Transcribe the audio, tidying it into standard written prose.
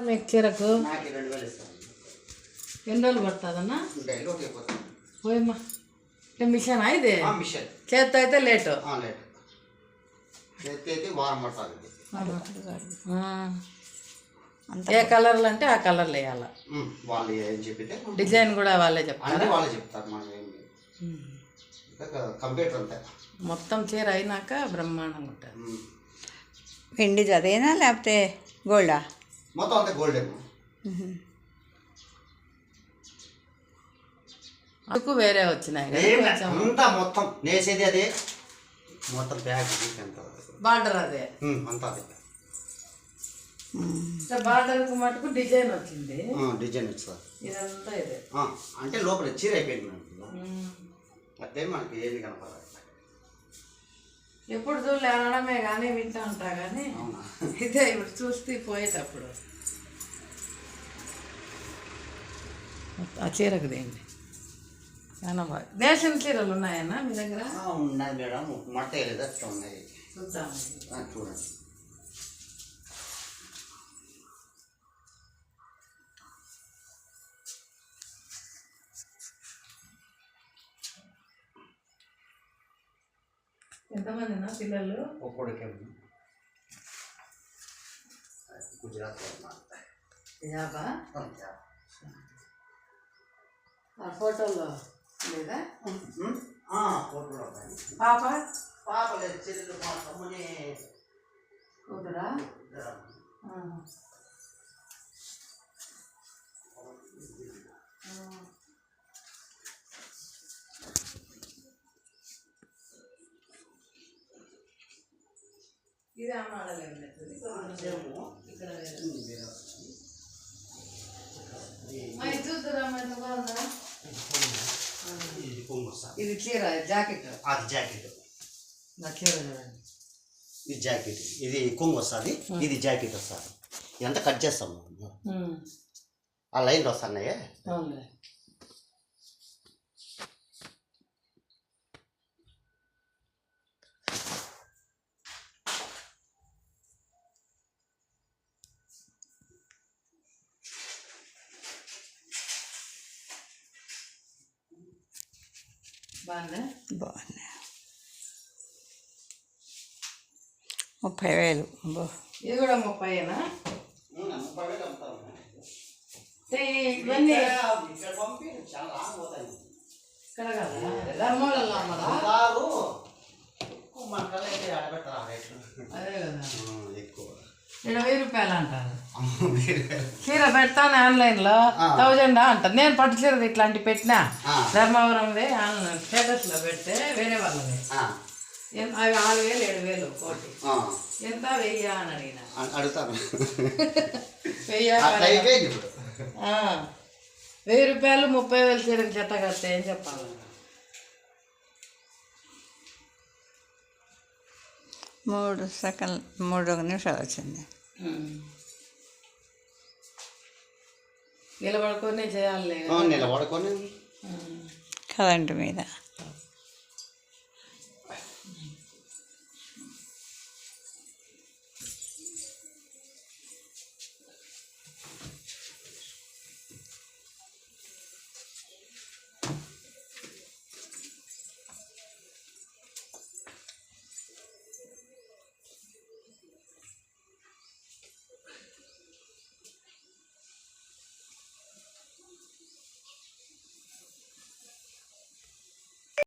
మీకు చీరకు నాకు 2000 ఇస్తాను. ఎన్ని రోజులు పడుతుందన్నా? డైలీ ఒకటి అయిపోతుంది. పోయమ్మా మిషన్ ఇది మిషన్ చేత్తో అయితే లేటు లేట్ చేతి అయితే వారం పడుతుంది. ఏ కలర్లు అంటే ఆ కలర్లు వేయాల. వాళ్ళు ఏం చెప్పితే డిజైన్ కూడా వాళ్ళే చెప్తారు. వాళ్ళే చెప్తారు. మనం ఏం కంప్యూటర్ అంతే. మొత్తం చీర అయినాక బ్రహ్మాండంగా ఉంటుంది. వెండి అదేనా లేకపోతే గోల్డా? మొత్తం అంతే గోల్డ్. అందుకు వేరే వచ్చినాయి అంతా మొత్తం నేసేది అదే. మొత్తం బ్యాగ్ బార్డర్ అదే అంతా అదే. బార్డర్కి మటుకు డిజైన్ వచ్చింది. డిజైన్ వచ్చింది ఇదంతా ఇదే. అంటే లోపల చీర అయిపోయింది. అదే మనకి ఏది కనపడాలి. ఎప్పుడు చూడలే అనడమే కానీ వింటూ ఉంటా కానీ ఇదే ఇప్పుడు చూస్తే పోయేటప్పుడు ఆ చీరకు దేండి చాలా బాగా. నేసిన చీరలు ఉన్నాయన్నా మీ దగ్గర? ఉన్నాయి మేడం. మట్ట వేయలేదు అట్లా ఉన్నాయి. చూద్దాం చూడండి. ఎంతమందినా పిల్లలు? ఒక్కడికే గుజరాత్ జాబా ఆ ఫోటోలో లేదా? ఫోటోలో పాప పాప లేదు. చెల్లెలు మా తమ్ముని కూతురా? ఇది అమ్మాడలే ఇక్కడ చూద్దురా బాగుందా? ఇది చీర జాకెట్. అది జాకెట్. నా చీర చూడండి. ఇది జాకెట్. ఇది కొంగు వస్తుంది. ఇది జాకెట్ వస్తుంది. ఇదంతా కట్ చేస్తాం. ఆ లైన్లు వస్తున్నాయే. బాగుందా? బాగుంది. 30,000. ఇది కూడా 30,000. 30,000 అమ్ముతారు. ఇవన్నీ ఇక్కడ పంపి చాలా లాంగ్ పోతాయి. ఇక్కడ కదా ధర్మవరంలో అమ్మరా? ఎక్కువ మన కళ్ళ అయితే ఆడబెడతారు. రేట్లు అదే కదా ఎక్కువ. 20,000 రూపాయలు అంటారు. చీర పెడతాను ఆన్లైన్లో 1000 అంటారు. నేను పట్టు చీర ఇట్లాంటివి పెట్టినా ధర్మవరంవే ఆన్లైన్ స్టేటస్లో పెడితే వేరే వాళ్ళవి అవి 6,000 7,000 కోటి. ఎంత 1000 అని అడిగిన అడుగుతాను. 1000 రూపాయలు 30,000 చీరకు చెత్త కడితే ఏం చెప్పాలి? మూడు నిమిషాలు వచ్చింది. నిలబడుకొని చేయాలి. నిలబడుకొని కరెంటు మీద